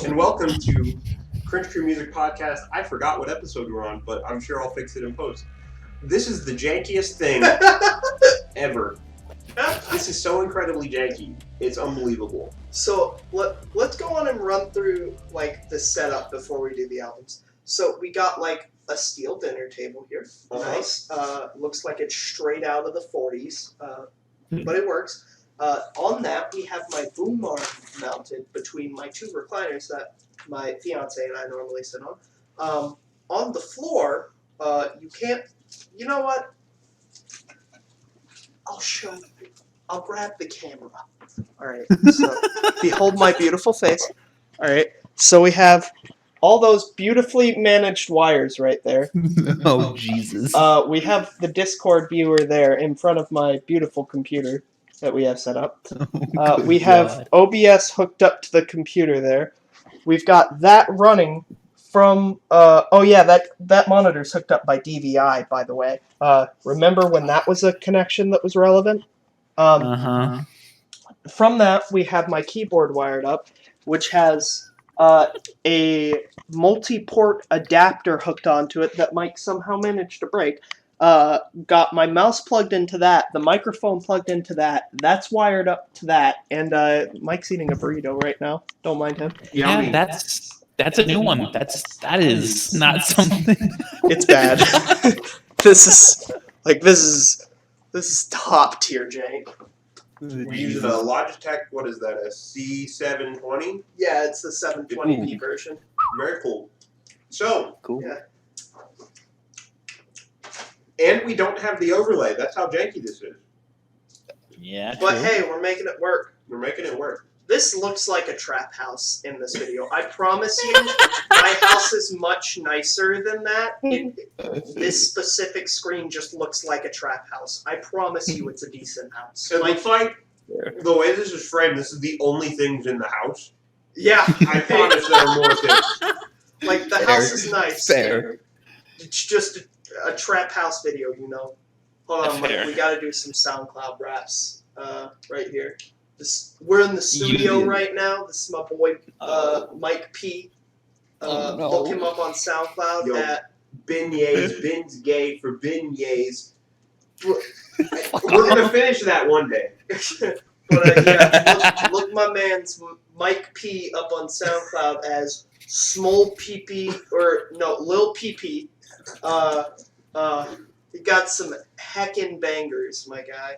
and welcome to Cringe Crew Music Podcast. I forgot what episode we're on, but I'm sure I'll fix it in post. This is the jankiest thing ever. This is so incredibly janky. It's unbelievable. So let's go on and run through like the setup before we do the albums. So we got like a steel dinner table here. Nice. Looks like it's straight out of the 40s, but it works. On that, we have my boom arm mounted between my two recliners that my fiance and I normally sit on. On the floor, you can't. You know what? I'll show you. I'll grab the camera. All right. So, behold my beautiful face. All right. So we have all those beautifully managed wires right there. Oh, Jesus. We have the Discord viewer there in front of my beautiful computer that we have set up. We have OBS hooked up to the computer there. We've got that running from... that monitor's hooked up by DVI, by the way. Remember when that was a connection that was relevant? From that, we have my keyboard wired up, which has a multi-port adapter hooked onto it that Mike somehow managed to break. Got my mouse plugged into that, the microphone plugged into that, that's wired up to that, and Mike's eating a burrito right now. Don't mind him. Yeah, that's a new one. That is not something. It's bad. This is top tier jank. We're using a Logitech, what is that, a C720? Yeah, it's the 720p version. Very cool. So, Cool. Yeah. And we don't have the overlay. That's how janky this is. Yeah. But hey, we're making it work. We're making it work. This looks like a trap house in this video. I promise you, my house is much nicer than that. This specific screen just looks like a trap house. I promise you it's a decent house. It looks like, the way this is framed, this is the only things in the house. Yeah. I promise there are more things. Like, the house is nice. Fair. It's just a trap house video, you know. Hold on, Mike, we gotta do some SoundCloud raps right here. We're in the studio right now. This is my boy Mike P. Look him up on SoundCloud at Beignets, Ben's gay for beignets. We're gonna finish that one day. But yeah, look my man's Mike P up on SoundCloud as Small PP Lil PP. He got some heckin' bangers, my guy.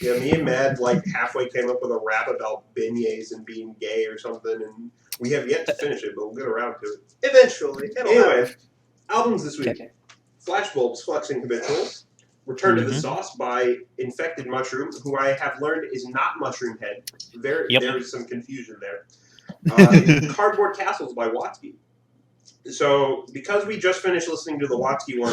Yeah, me and Mad halfway came up with a rap about beignets and being gay or something, and we have yet to finish it, but we'll get around to it. Eventually. Anyway, albums this week. Flashbulb's Flexing Habitual. Return to the Sauce by Infected Mushroom, who I have learned is not Mushroom Head. There is some confusion there. Cardboard Castles by Watsky. So, because we just finished listening to the Watsky one,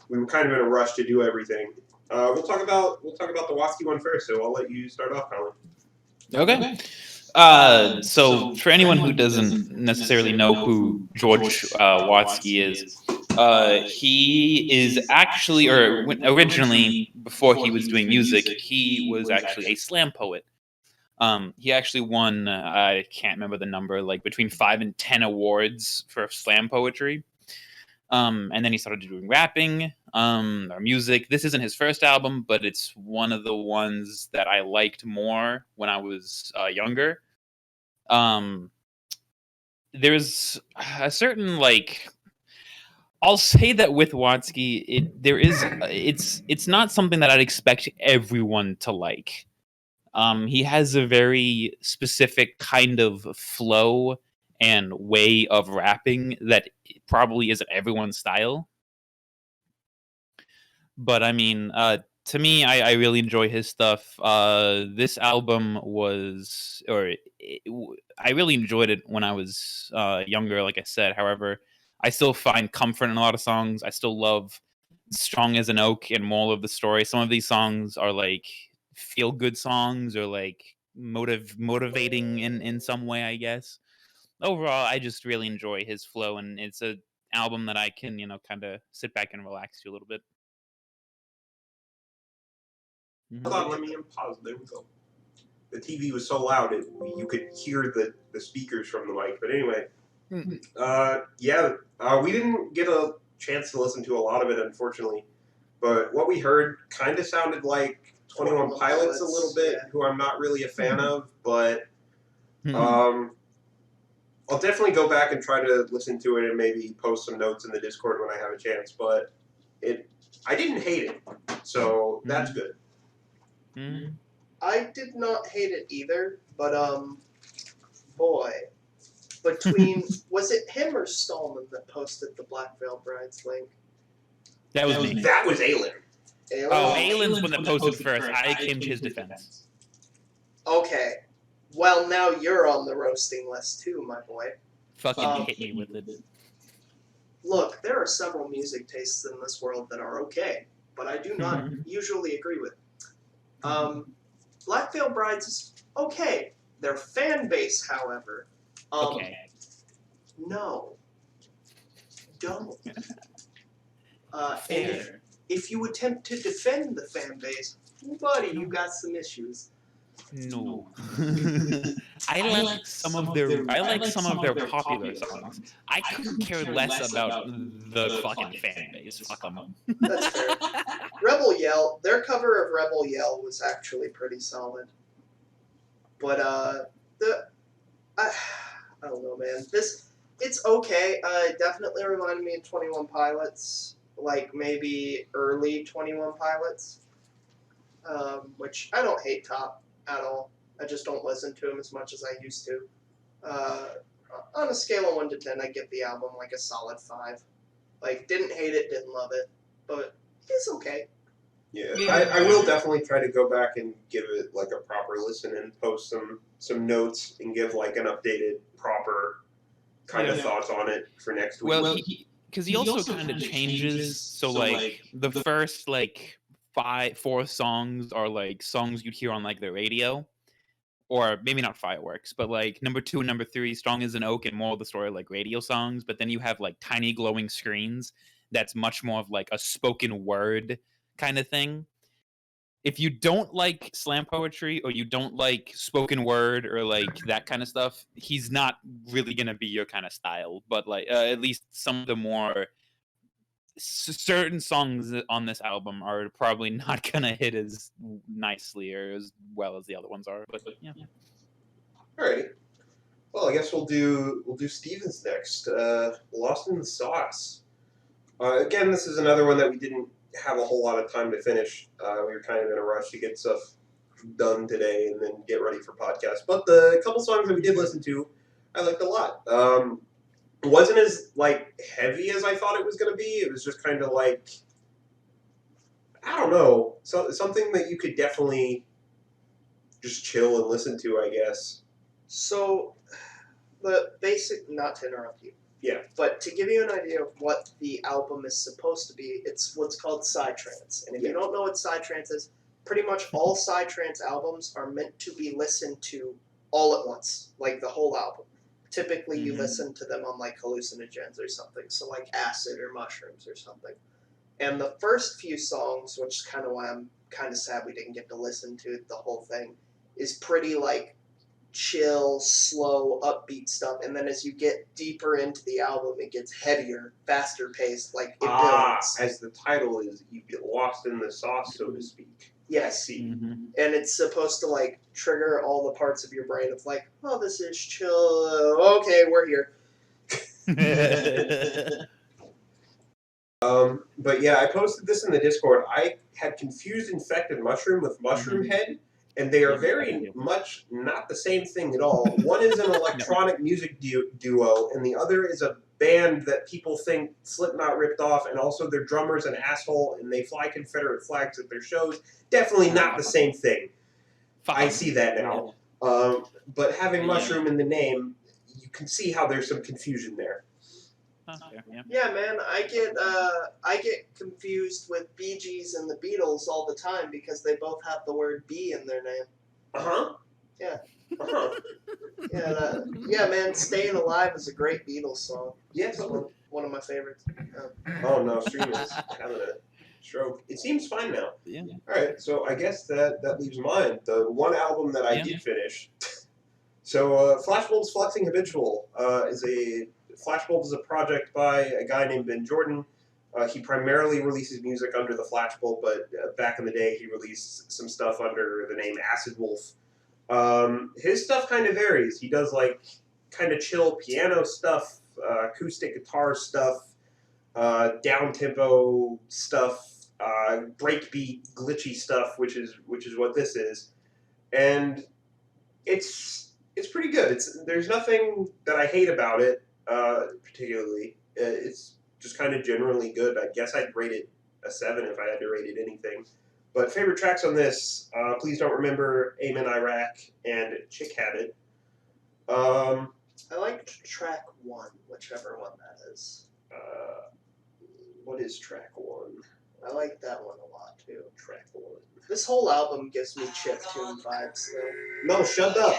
we were kind of in a rush to do everything. We'll talk about the Watsky one first, so I'll let you start off, Colin. Okay. So for anyone who doesn't necessarily know who George Watsky is, he is actually, originally, before he was doing music, he was actually a slam poet. He actually won, I can't remember the number, between 5 and 10 awards for slam poetry. And then he started doing rapping, or music. This isn't his first album, but it's one of the ones that I liked more when I was younger. There's a certain I'll say that with Watsky, it's not something that I'd expect everyone to like. He has a very specific kind of flow and way of rapping that probably isn't everyone's style. But I mean, to me, I really enjoy his stuff. This album I really enjoyed it when I was younger, like I said. However, I still find comfort in a lot of songs. I still love Strong as an Oak and Moral of the Story. Some of these songs are feel-good songs or motivating in some way, I guess. Overall, I just really enjoy his flow, and it's an album that I can, kind of sit back and relax to a little bit. Hold on, let me pause. There we go. the TV was so loud you could hear the speakers from the mic. But anyway, we didn't get a chance to listen to a lot of it, unfortunately. But what we heard kind of sounded like 21 Pilots a little bit, who I'm not really a fan of, but I'll definitely go back and try to listen to it and maybe post some notes in the Discord when I have a chance. But I didn't hate it, so that's good. I did not hate it either, but boy, between was it him or Stallman that posted the Black Veil Brides link? That was me. That was Aylin. Oh, Aylin's one that posted first. I came to his defense. Okay. Well, now you're on the roasting list too, my boy. Fucking hit me with it. Look, there are several music tastes in this world that are okay, but I do not usually agree with. Black Veil Brides is okay. Their fan base, however, Okay. no. Don't. Fair. If you attempt to defend the fan base, buddy, you got some issues. No. I like some of their popular songs. I couldn't care less about the fucking fan base. Fuck them. That's fair. Rebel Yell, their cover of Rebel Yell was actually pretty solid. But I don't know, man. It's okay. It definitely reminded me of 21 Pilots, like maybe early 21 Pilots, which I don't hate Top at all. I just don't listen to him as much as I used to. On a scale of 1 to 10, I give the album like a solid 5. Like, didn't hate it, didn't love it, but it's okay. Yeah, I will definitely try to go back and give it like a proper listen and post some notes and give like an updated, proper kind of thoughts on it for next week. Well, because he also kind of changes. So like the first like 4 songs are like songs you'd hear on like the radio, or maybe not Fireworks, but like number 2 and number 3, Strong as an Oak and More of the Story, like radio songs. But then you have like Tiny Glowing Screens. That's much more of like a spoken word kind of thing. If you don't like slam poetry or you don't like spoken word or like that kind of stuff, he's not really gonna be your kind of style. But like at least some of the more certain songs on this album are probably not gonna hit as nicely or as well as the other ones are. But yeah. Alrighty. Well, I guess we'll do Steven's next. Lost in the Sauce. Again, this is another one that we didn't have a whole lot of time to finish. We were kind of in a rush to get stuff done today and then get ready for podcasts. But the couple songs that we did listen to, I liked a lot. It wasn't as like heavy as I thought it was going to be. It was just kind of like, I don't know, something that you could definitely just chill and listen to, I guess. So, the basic, not to interrupt you. Yeah. But to give you an idea of what the album is supposed to be, it's what's called psytrance. And if you don't know what psytrance is, pretty much all psytrance albums are meant to be listened to all at once, like the whole album. Typically, you listen to them on like hallucinogens or something, so like acid or mushrooms or something. And the first few songs, which is kind of why I'm kind of sad we didn't get to listen to the whole thing, is pretty like chill, slow, upbeat stuff, and then as you get deeper into the album, it gets heavier, faster paced, like it builds. As the title is, you get lost in the sauce, so to speak. Yes. And it's supposed to like trigger all the parts of your brain of like, oh, this is chill. Okay, we're here. But yeah, I posted this in the Discord. I had confused Infected Mushroom with Mushroom Head. And they are very much not the same thing at all. One is an electronic music duo, and the other is a band that people think Slipknot ripped off, and also their drummer's an asshole, and they fly Confederate flags at their shows. Definitely not the same thing. I see that now. But having Mushroom in the name, you can see how there's some confusion there. Yeah, man, I get confused with Bee Gees and the Beatles all the time because they both have the word "bee" in their name. Yeah. Yeah, man, "Staying Alive" is a great Beatles song. Yes, one of my favorites. Oh no, Stream is having Stroke. It seems fine now. Yeah. All right, so I guess that leaves mine. The one album that I did finish. So Flashbulb's Fluxing Habitual Flashbulb is a project by a guy named Ben Jordan. He primarily releases music under the Flashbulb, but back in the day he released some stuff under the name Acid Wolf. His stuff kind of varies. He does like kind of chill piano stuff, acoustic guitar stuff, down tempo stuff, breakbeat, glitchy stuff, which is what this is, and it's pretty good. There's nothing that I hate about it particularly. It's just kind of generally good. I guess I'd rate it a 7 if I had to rate it anything. But favorite tracks on this, Please Don't Remember, Amen Iraq, and Chick Habit. I liked track 1, whichever one that is. What is track 1? I like that one a lot too. Track 1. This whole album gives me chiptune vibes though. No, shut up.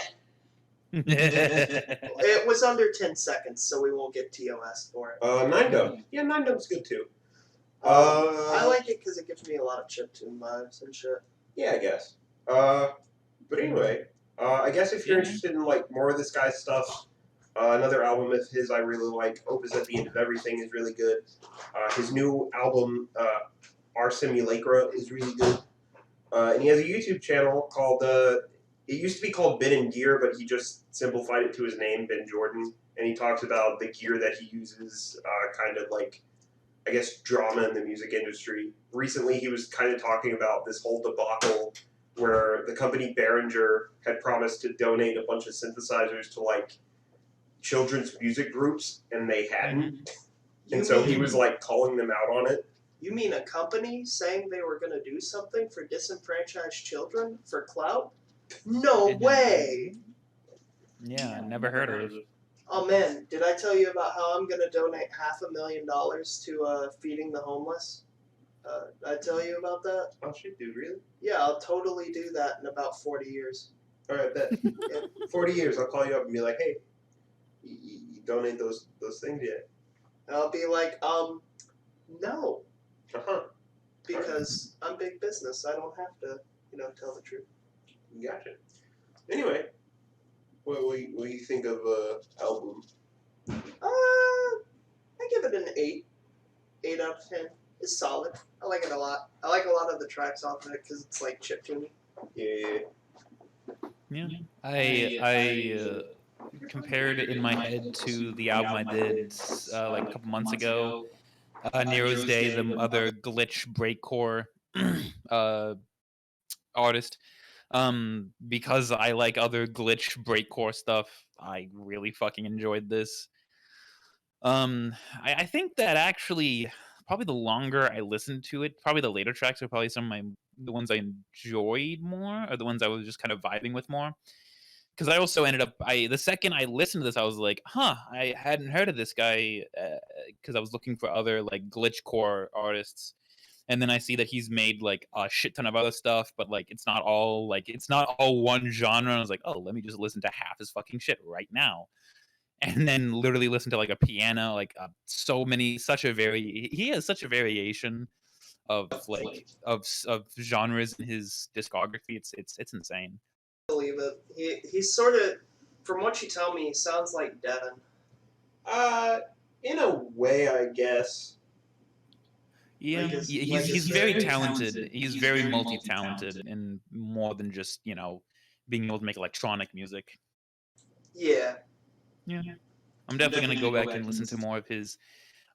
It was under 10 seconds, so we won't get TOS for it. Nine Dome. Yeah, Nine Dome's good too. I like it because it gives me a lot of chiptune vibes and shit. Yeah, I guess. But anyway, I guess if you're interested in like more of this guy's stuff, another album of his I really like, Opus at the End of Everything, is really good. His new album, Our Simulacra, is really good. And he has a YouTube channel called, it used to be called Ben and Gear, but he just simplified it to his name, Ben Jordan. And he talks about the gear that he uses, kind of like, I guess, drama in the music industry. Recently, he was kind of talking about this whole debacle where the company Behringer had promised to donate a bunch of synthesizers to, like, children's music groups, and they hadn't. And so he was, like, calling them out on it. You mean a company saying they were going to do something for disenfranchised children for clout? No way! Yeah, never heard of it. Oh man, did I tell you about how I'm going to donate $500,000 to feeding the homeless? Did I tell you about that? Oh shit, dude, really? Yeah, I'll totally do that in about 40 years. Alright, bet. 40 years, I'll call you up and be like, hey, you donate those things yet? And I'll be like, no. Uh-huh. Because I'm big business. I don't have to, tell the truth. Gotcha. Anyway, what do you think of album? I give it an 8. 8 out of 10. It's solid. I like it a lot. I like a lot of the tracks off of it because it's like chiptune. Yeah. I compared it in my head to the album I did like a couple months ago, Nero's Day, the other glitch breakcore artist. Because I like other glitch breakcore stuff, I really fucking enjoyed this. I think that actually, probably the longer I listened to it, probably the later tracks are probably the ones I enjoyed more, or the ones I was just kind of vibing with more. Because I also ended up, the second I listened to this, I was like, I hadn't heard of this guy, because I was looking for other like glitchcore artists. And then I see that he's made like a shit ton of other stuff, but like it's not all one genre. And I was like, oh, let me just listen to half his fucking shit right now. And then literally listen to like a piano, like he has such a variation of like of genres in his discography. It's insane. I believe it. He's sort of, from what you tell me, he sounds like Devin. In a way, I guess. Yeah, he's very talented. He's very multi-talented, and more than just being able to make electronic music. Yeah. I'm definitely gonna go back and listen to more of his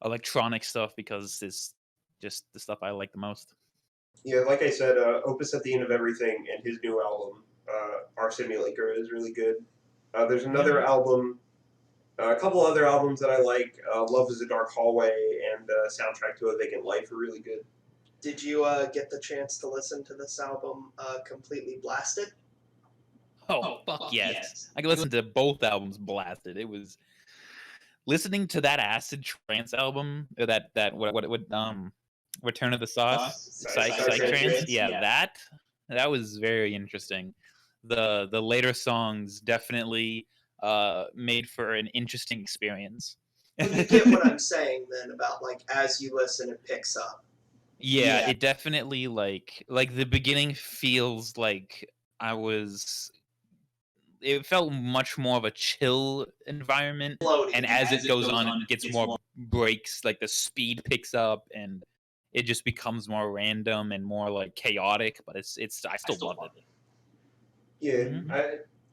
electronic stuff because it's just the stuff I like the most. Yeah, like I said, Opus at the End of Everything and his new album, Our Simulacra, is really good. There's another album, a couple other albums that I like. Love is a Dark Hallway and Soundtrack to a Vacant Life are really good. Did you get the chance to listen to this album completely blasted? Oh, fuck yes. I could listen to both albums blasted. It was listening to that acid trance album, or that Return of the Sauce, Psych Trance. Yeah, that was very interesting. The later songs definitely made for an interesting experience. You get what I'm saying then about like as you listen it picks up. Yeah, it definitely like the beginning feels like I was. It felt much more of a chill environment, Floaty. and as it goes on, it gets more breaks. Like the speed picks up, and it just becomes more random and more like chaotic. But it's I still love it. Yeah,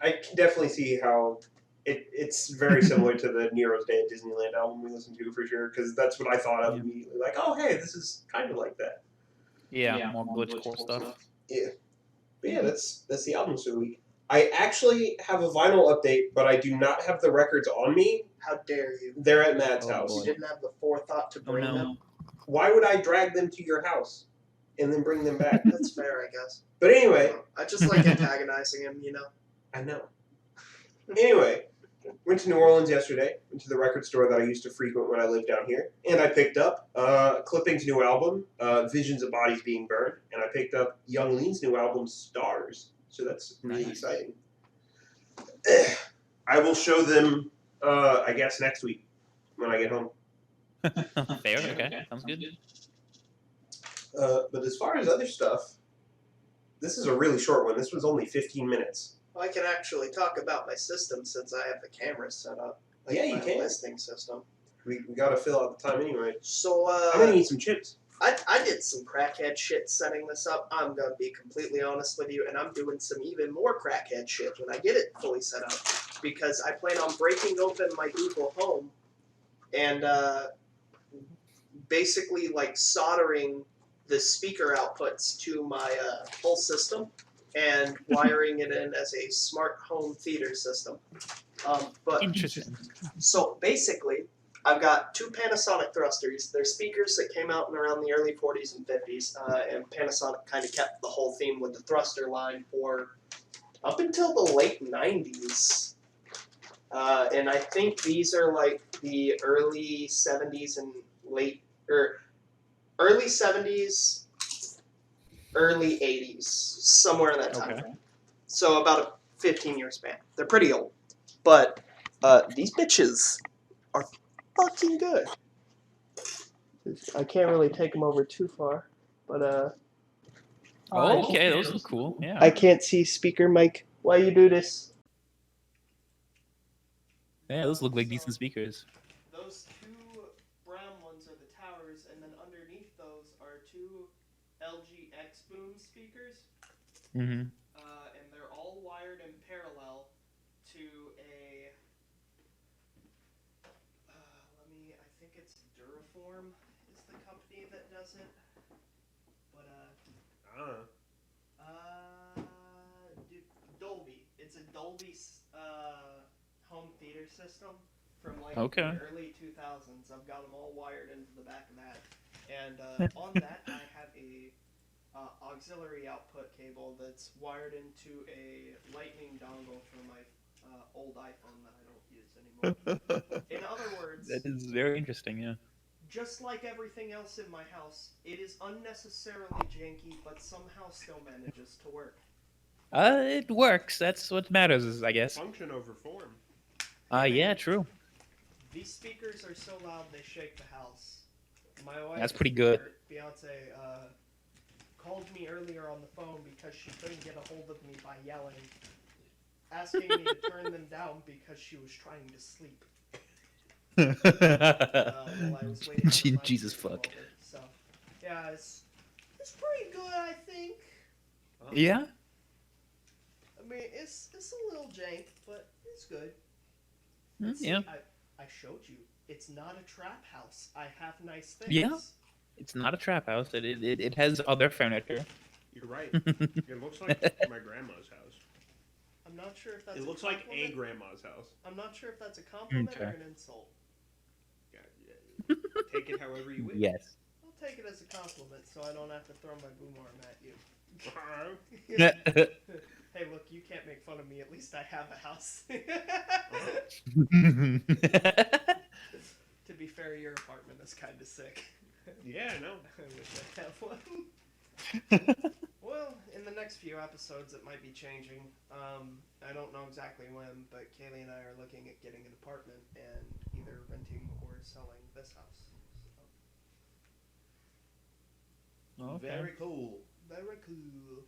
I can definitely see how it's very similar to the Nero's Day at Disneyland album we listened to for sure, because that's what I thought of immediately. Like, oh hey, this is kind of like that. Yeah, more glitchcore stuff. Yeah, but yeah, that's the albums for the week. I actually have a vinyl update, but I do not have the records on me. How dare you? They're at Matt's Oh, house. boy. You didn't have the forethought to bring them. Why would I drag them to your house and then bring them back? That's fair, I guess. But anyway, I just like antagonizing him, you know. I know. Anyway, went to New Orleans yesterday, went to the record store that I used to frequent when I lived down here, and I picked up Clipping's new album, Visions of Bodies Being Burned, and I picked up Young Lean's new album, Stars. So that's really exciting. I will show them, I guess, next week when I get home. Fair, okay, sounds good. But as far as other stuff, this is a really short one. This was only 15 minutes. Well, I can actually talk about my system since I have the camera set up. Like Yeah, you my can. listening system. We got to fill out the time anyway. So, I'm going to eat some chips. I did some crackhead shit setting this up. I'm going to be completely honest with you, and I'm doing some even more crackhead shit when I get it fully set up. Because I plan on breaking open my Google Home and basically like soldering the speaker outputs to my whole system and wiring it in as a smart home theater system. But Interesting. so basically, I've got two Panasonic thrusters. They're speakers that came out in around the early 40s and 50s, and Panasonic kind of kept the whole theme with the thruster line for up until the late 90s. And I think these are like the early 70s and early 70s, early 80s, somewhere in that time frame. So about a 15-year span. They're pretty old. But these bitches are fucking good. I can't really take them over too far, but Oh, okay, those look cool. Yeah. I can't see speaker mic. Why you do this? Yeah, those look like decent speakers. Those two brown ones are the towers, and then underneath those are two LG X Boom speakers. Mm-hmm. And they're all wired in parallel to a. I think it's Duraform is the company that does it. But Dolby. It's a Dolby home theater system from like the early 2000s. I've got them all wired into the back of that, and on that I have a auxiliary output cable that's wired into a lightning dongle for my old iPhone that I don't use anymore. In other words, that is very interesting. Yeah. Just like everything else in my house, it is unnecessarily janky, but somehow still manages to work. It works. That's what matters, I guess. Function over form. Yeah, true. These speakers are so loud they shake the house. My wife, That's pretty good. her fiance, called me earlier on the phone because she couldn't get a hold of me by yelling, asking me to turn them down because she was trying to sleep. While I was waiting for my Jesus fuck. over. So, yeah, it's pretty good, I think. Yeah. I mean, it's a little jank, but it's good. Yeah. I showed you. It's not a trap house. I have nice things. Yeah. It's not a trap house. It has other furniture. You're right. It looks like my grandma's house. I'm not sure if that's It looks like a grandma's house. I'm not sure if that's a compliment or an insult. Yeah. Take it however you wish. Yes. I'll take it as a compliment so I don't have to throw my boom arm at you. Hey, look, you can't make fun of me. At least I have a house. To be fair, your apartment is kind of sick. Yeah, I know. I wish I had one. Well, in the next few episodes, it might be changing. I don't know exactly when, but Kaylee and I are looking at getting an apartment and either renting or selling this house. Okay. Very cool. Very cool.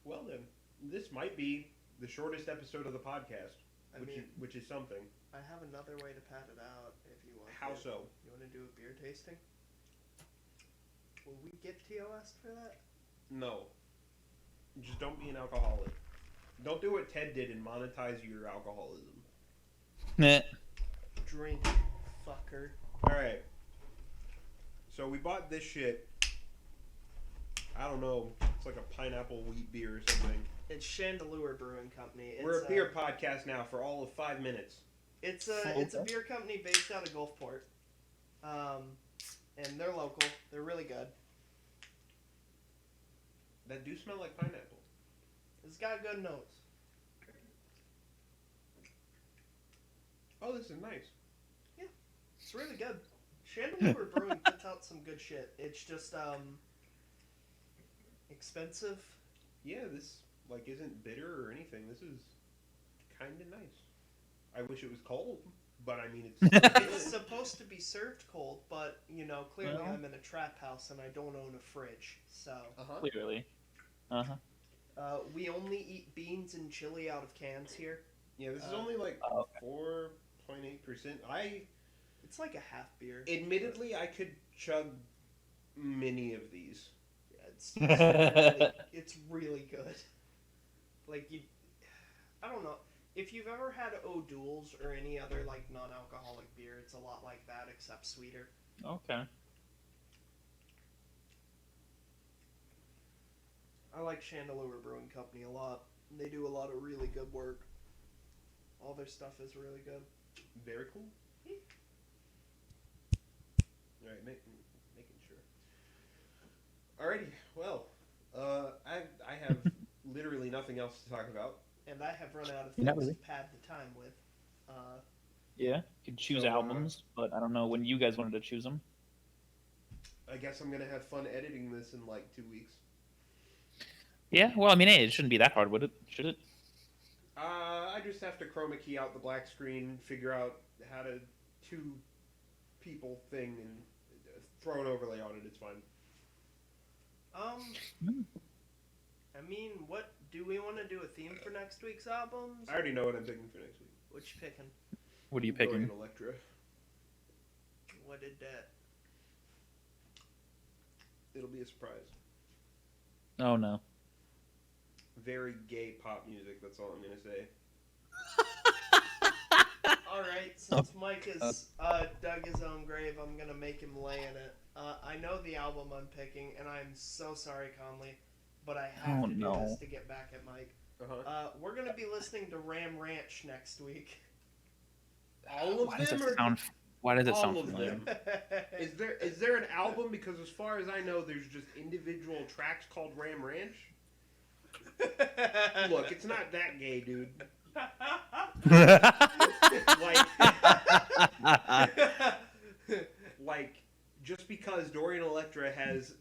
Well then, this might be the shortest episode of the podcast, which is something. I have another way to pad it out if you want. How so? You want to do a beer tasting? Will we get TOS for that? No. Just don't be an alcoholic. Don't do what Ted did and monetize your alcoholism. Meh. Drink, fucker. Alright. So we bought this shit. I don't know. It's like a pineapple wheat beer or something. It's Chandelure Brewing Company. We're a beer podcast now for all of 5 minutes. It's a beer company based out of Gulfport. And they're local. They're really good. That do smell like pineapple. It's got a good nose. Oh, this is nice. Yeah, it's really good. Chandelure Brewing puts out some good shit. It's just expensive. Yeah, this isn't bitter or anything. This is kind of nice. I wish it was cold, but I mean It's supposed to be served cold, but clearly Well. I'm in a trap house and I don't own a fridge, so. Clearly. We only eat beans and chili out of cans here. Yeah, this is only like 4.8%. It's like a half beer. Admittedly, I could chug many of these. Yeah, it's really good. I don't know. If you've ever had O'Doul's or any other non-alcoholic beer, it's a lot like that except sweeter. Okay. I like Chandelure Brewing Company a lot. They do a lot of really good work. All their stuff is really good. Very cool. Alright, making sure. Alrighty, well, I have literally nothing else to talk about. And I have run out of Not things really. to pad the time with. Yeah, you could choose So, albums, but I don't know when you guys wanted to choose them. I guess I'm gonna have fun editing this in 2 weeks. Yeah, well, I mean, hey, it shouldn't be that hard, would it? Should it? I just have to chroma key out the black screen, figure out how to two people thing, and throw an overlay on it. It's fine. I mean, what do we want to do a theme for next week's albums? I already know what I'm picking for next week. What you picking? What are you Going picking? Electra. What did that? It'll be a surprise. Oh, no. Very gay pop music. That's all I'm gonna say. Alright, since Mike has dug his own grave, I'm gonna make him lay in it. I know the album I'm picking, and I'm so sorry, Conley, but I have to do this to get back at Mike. We're gonna be listening to Ram Ranch next week. All of Why does them, it sound? Why does it all sound of familiar? them. Is there an album? Because as far as I know, there's just individual tracks called Ram Ranch. Look, it's not that gay, dude. like, just because Dorian Electra has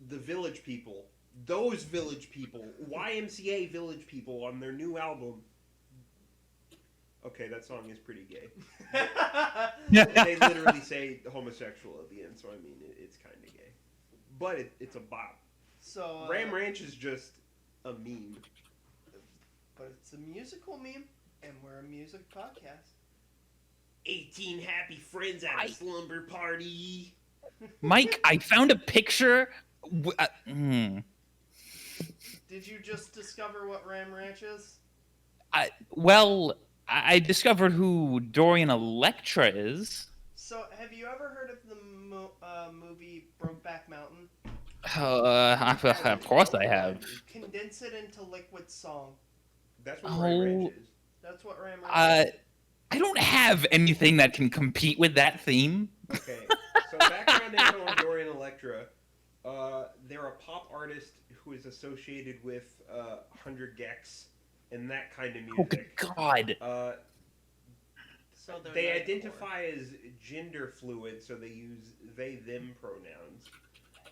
the Village People, those Village People, YMCA Village People on their new album. Okay, that song is pretty gay. They literally say homosexual at the end, so I mean, it's kind of gay. But it's a bop. So Ram Ranch is just a meme. But it's a musical meme, and we're a music podcast. 18 happy friends at a slumber party. Mike, I found a picture. Did you just discover what Ram Ranch is? I discovered who Dorian Electra is. So, have you ever heard of the movie Brokeback Mountain? Of course I have. Condense it into liquid song. That's what Ram Ranch is. That's what Ram Ranch is. I don't have anything that can compete with that theme. Okay, so background info on Dorian Electra. They're a pop artist who is associated with 100 gecs and that kind of Oh, good music. God. So They identify as gender fluid, so they use they/them pronouns.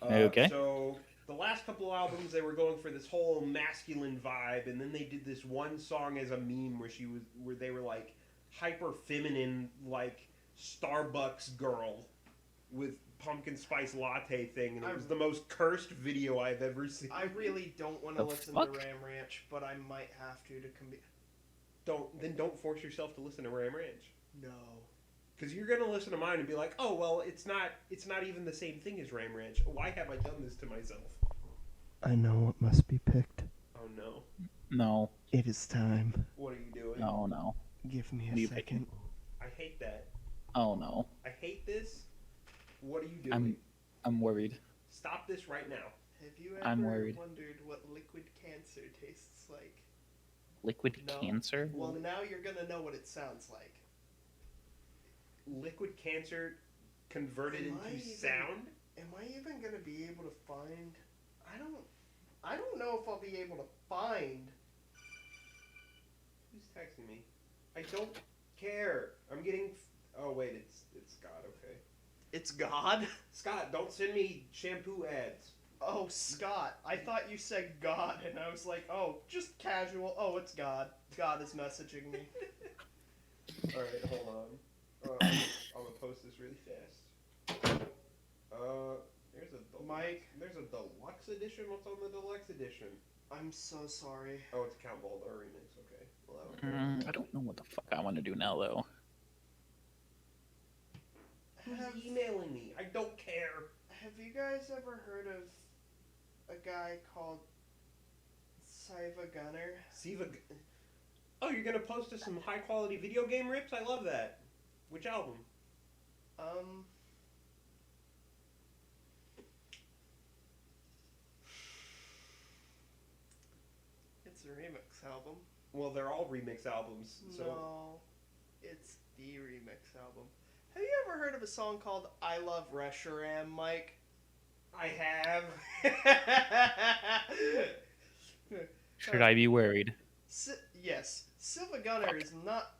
Okay. So the last couple albums, they were going for this whole masculine vibe, and then they did this one song as a meme where they were like hyper feminine, like Starbucks girl. with pumpkin spice latte thing, and it was the most cursed video I've ever seen. I really don't want to listen to Ram Ranch, but I might have to Don't force yourself to listen to Ram Ranch. No. Because you're gonna listen to mine and be like, oh well, it's not even the same thing as Ram Ranch. Why have I done this to myself? I know what must be picked. Oh no. No. It is time. What are you doing? No. Give me a second. I hate that. Oh no. I hate this. What are you doing? I'm worried. Stop this right now. Have you I'm ever worried. wondered what liquid cancer tastes like? Liquid cancer? Well, now you're gonna know what it sounds like. Liquid cancer converted into sound? Am I even gonna be able to find? I don't know if I'll be able to find. Who's texting me? I don't care. I'm getting. Oh wait, it's Scott. Okay. It's God? Scott, don't send me shampoo ads. Oh, Scott. I thought you said God, and I was like, oh, just casual. Oh, it's God. God is messaging me. Alright, hold on. I'm gonna post this really fast. There's a deluxe edition. What's on the deluxe edition? I'm so sorry. Oh, it's Count Baldur remix. Okay. Well, I don't know what the fuck I want to do now, though. Who's emailing me? I don't care. Have you guys ever heard of a guy called Siva Gunner? Oh, you're gonna post us some high quality video game rips? I love that. Which album? It's a remix album. Well, they're all remix albums. So. No, it's the remix album. Have you ever heard of a song called I Love Reshiram, Mike? I have. Should I be worried? Yes. Siva Gunner is not...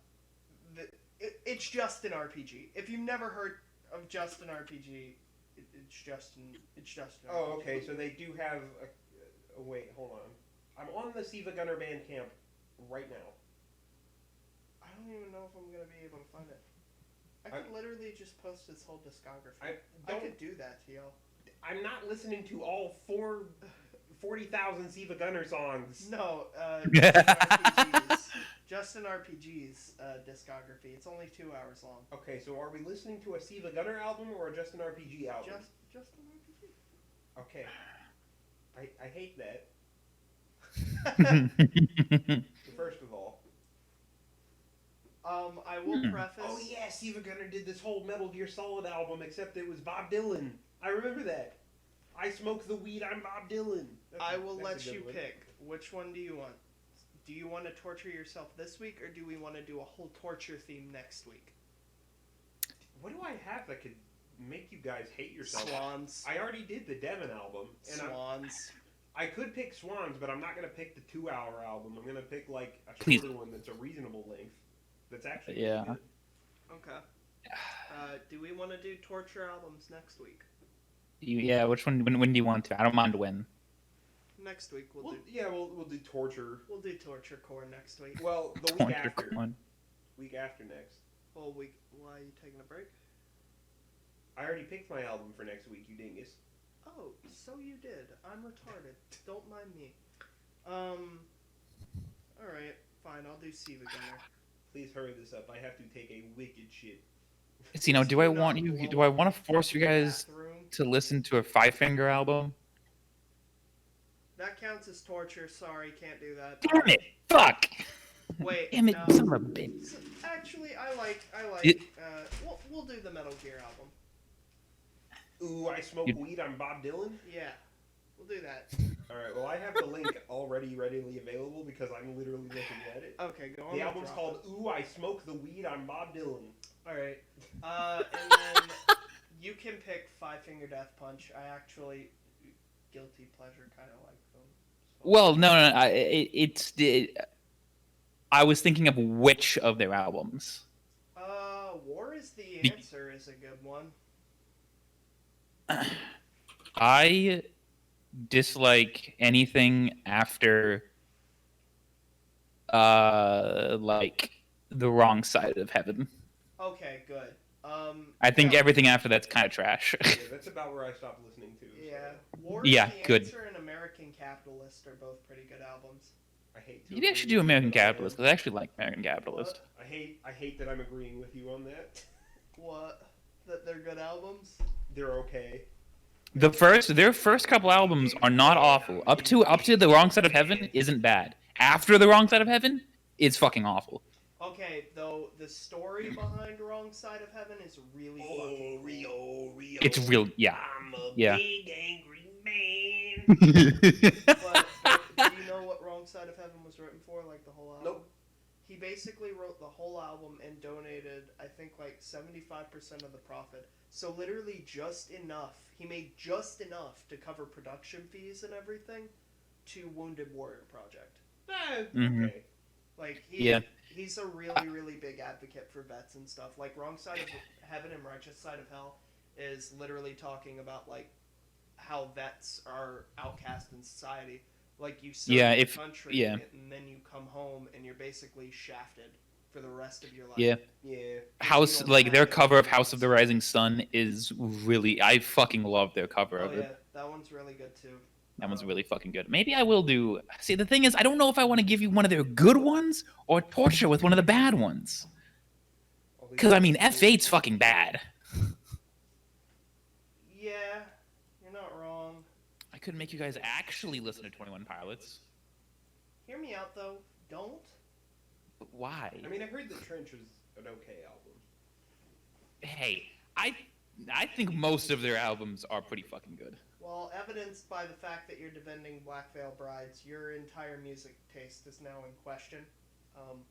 It's just an RPG. If you've never heard of just an RPG, it's just an RPG. Oh, okay, so they do have a... wait, hold on. I'm on the Siva Gunner Bandcamp right now. I don't even know if I'm going to be able to find it. I could literally just post his whole discography. I could do that to y'all. I'm not listening to all 40,000 Siva Gunner songs. No, Justin RPG's discography. It's only 2 hours long. Okay, so are we listening to a Siva Gunner album or a Justin RPG album? Justin RPG. Okay. I hate that. First of all. I will preface... Oh yeah, Siva Gunner did this whole Metal Gear Solid album, except it was Bob Dylan. I remember that. I smoke the weed, I'm Bob Dylan. I will let you pick. Which one do you want? Do you want to torture yourself this week, or do we want to do a whole torture theme next week? What do I have that could make you guys hate yourself? Swans. I already did the Devon album. And Swans. I could pick Swans, but I'm not going to pick the 2-hour album. I'm going to pick like a shorter one that's a reasonable length. That's actually really good. Okay. Do we want to do torture albums next week? Yeah, which one? When do you want to? I don't mind when. Next week we'll do. Yeah, we'll do torture. We'll do torture core next week. Well, the week after. Week after next. Whole week. Why are you taking a break? I already picked my album for next week, you dingus. Oh, so you did. I'm retarded. Don't mind me. Alright, fine, I'll do Siva Gunner. Please hurry this up. I have to take a wicked shit. So, do I want to force you guys to listen to a Five Finger album? That counts as torture. Sorry, can't do that. Damn it! Fuck! Wait, damn it, no. son of a bitch. Actually, I like. We'll do the Metal Gear album. Ooh, I smoke weed. I'm Bob Dylan. Yeah, we'll do that. All right. Well, I have the link already readily available because I'm literally looking at it. Okay, go on. The album's called "Ooh, I Smoke the Weed." I'm Bob Dylan. All right. And then you can pick Five Finger Death Punch. I actually guilty pleasure kind of like them. So. Well, no. I was thinking of which of their albums. War is the Answer is a good one. I dislike anything after like The Wrong Side of Heaven. Okay, good. I think yeah. everything after that's kind of trash. Yeah, that's about where I stopped listening to. Yeah, So. War Yeah, is the good. Answer and American Capitalist are both pretty good albums. I hate to Maybe I should agree do with you, American but I am. Capitalist because I actually like American Capitalist. I hate that I'm agreeing with you on that. What? That they're good albums? They're okay. Their first couple albums are not awful. Up to The Wrong Side of Heaven isn't bad. After The Wrong Side of Heaven, it's fucking awful. Okay, though the story behind Wrong Side of Heaven is really fucking cool. It's real, yeah. I'm a Yeah. big angry man. But do you know what Wrong Side of Heaven was written for? Like the whole album? Nope. He basically wrote the whole album and donated, I think, like 75% of the profit. So literally just enough. He made just enough to cover production fees and everything to Wounded Warrior Project. Okay. Like he's a really, really big advocate for vets and stuff. Like Wrong Side of Heaven and Righteous Side of Hell is literally talking about like how vets are outcast in society. Like you serve the country and then you come home and you're basically shafted for the rest of your life. Yeah. House, like their cover of House of the Rising Sun is really, I fucking love their cover of it. Yeah, that one's really good too. That one's really fucking good. Maybe I will do. See, the thing is, I don't know if I want to give you one of their good ones or torture with one of the bad ones. Because I mean, F8's fucking bad. Yeah, you're not wrong. I could make you guys actually listen to 21 Pilots. Hear me out though. Don't. But why? I mean, I heard that Trench was an okay album. Hey, I think most of their albums are pretty fucking good. Well, evidenced by the fact that you're defending Black Veil Brides, your entire music taste is now in question.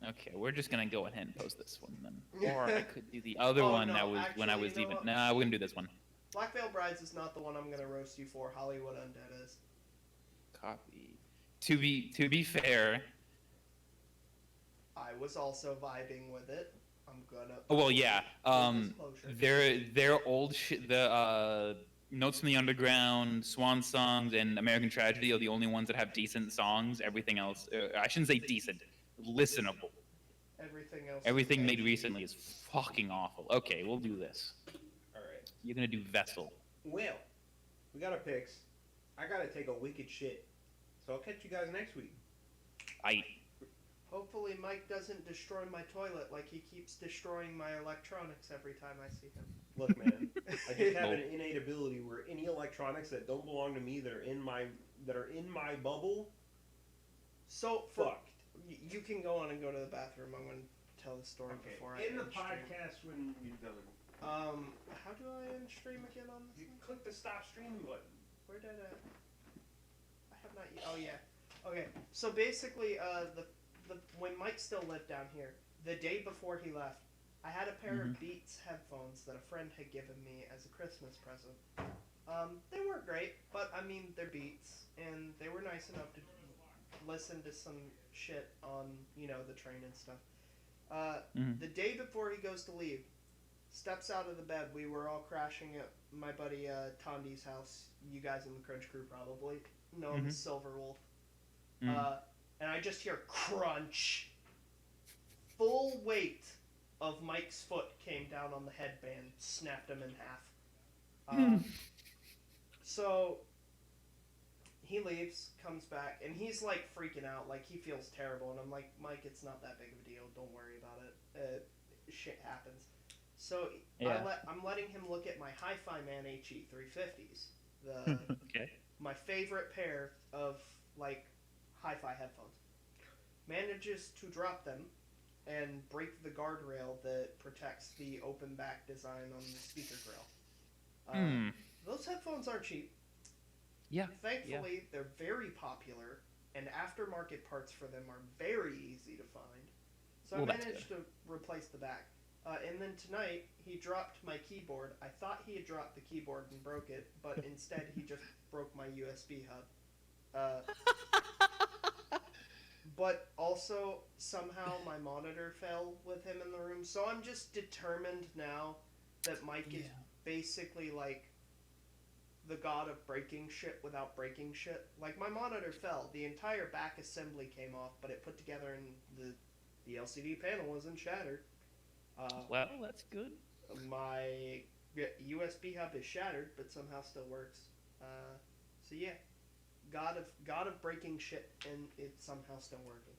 Okay, we're just gonna go ahead and post this one then, or I could do the other one no, that was actually, when I was you know even. what? Nah, we're gonna do this one. Black Veil Brides is not the one I'm gonna roast you for. Hollywood Undead is. Copy. To be fair. I was also vibing with it. I'm gonna. Oh well, yeah. Disclosure. Their old shit. The Notes from the Underground, Swan Songs, and American Tragedy are the only ones that have decent songs. Everything else, I shouldn't say decent, listenable. Everything else. Everything made recently is fucking awful. Okay, we'll do this. All right. You're gonna do Vessel. Well, we got our picks. I gotta take a wicked shit, so I'll catch you guys next week. Hopefully Mike doesn't destroy my toilet like he keeps destroying my electronics every time I see him. Look, man, I just have an innate ability where any electronics that don't belong to me that are in my bubble. So fucked. You can go on and go to the bathroom. I'm going to tell the story before I in the end stream. podcast when you're done. How do I end stream again on this? You click the stop streaming button. Where did I have not yet. Oh yeah. Okay. So basically, when Mike still lived down here, the day before he left, I had a pair of Beats headphones that a friend had given me as a Christmas present. They weren't great, but I mean they're Beats, and they were nice enough to listen to some shit on the train and stuff. The day before he goes to leave, steps out of the bed. We were all crashing at my buddy Tandi's house. You guys in the Cringe crew probably know him as Silver Wolf. And I just hear crunch. Full weight of Mike's foot came down on the headband, snapped him in half. So he leaves, comes back, and he's like freaking out, like he feels terrible. And I'm like, Mike, it's not that big of a deal. Don't worry about it. Shit happens. So I'm letting him look at my Hi-Fi Man HE 350s. My favorite pair of like hi-fi headphones. Manages to drop them and break the guardrail that protects the open back design on the speaker grill. Those headphones aren't cheap. Yeah. Thankfully, they're very popular, and aftermarket parts for them are very easy to find. So I managed to replace the back. And then tonight, he dropped my keyboard. I thought he had dropped the keyboard and broke it, but instead he just broke my USB hub. But also, somehow my monitor fell with him in the room. So I'm just determined now that Mike is basically like the god of breaking shit without breaking shit. Like, my monitor fell. The entire back assembly came off, but it put together and the LCD panel wasn't shattered. Well, that's good. My USB hub is shattered, but somehow still works. So yeah, God of breaking shit, and it's somehow still working.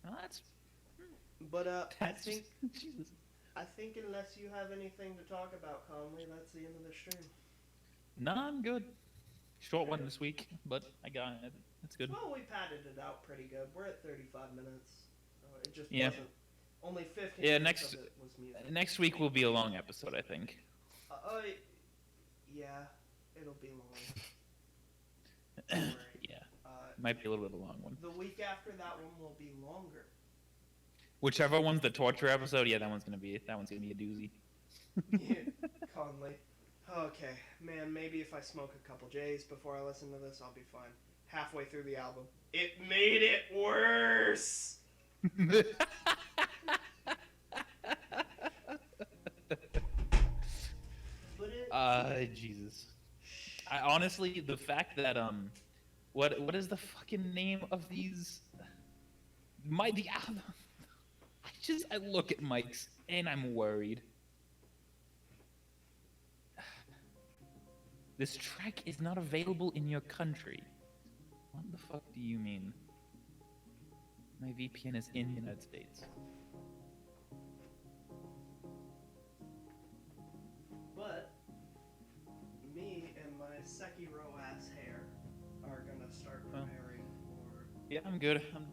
Well, that's. But I That's think Jesus. I think unless you have anything to talk about, Conley, that's the end of the stream. No, I'm good. Short one this week, but I got it. It's good. Well, we padded it out pretty good. We're at 35 minutes. It just Yeah. wasn't. Only 15 Yeah, minutes of it was music. Next week will be a long episode, I think. Yeah, it'll be long. Don't worry. Yeah, might be a little bit of a long one. The week after that one will be longer. Whichever one's the torture episode, yeah, that one's gonna be a doozy. Yeah, Conley. Okay, man, maybe if I smoke a couple J's before I listen to this, I'll be fine. Halfway through the album, it made it worse! Jesus. I honestly, the fact that, what is the fucking name of these? The album. I look at Mike's and I'm worried. This track is not available in your country. What the fuck do you mean? My VPN is in the United States. But me and my Sekiro ass hair are gonna start preparing for Yeah, I'm good. I'm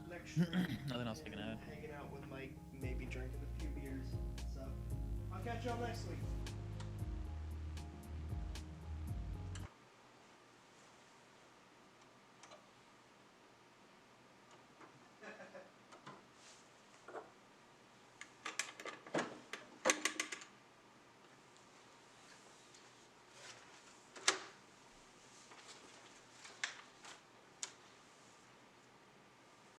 next stream. nothing else I can add. Hanging out with Mike, maybe drinking a few beers. So I'll catch y'all next week.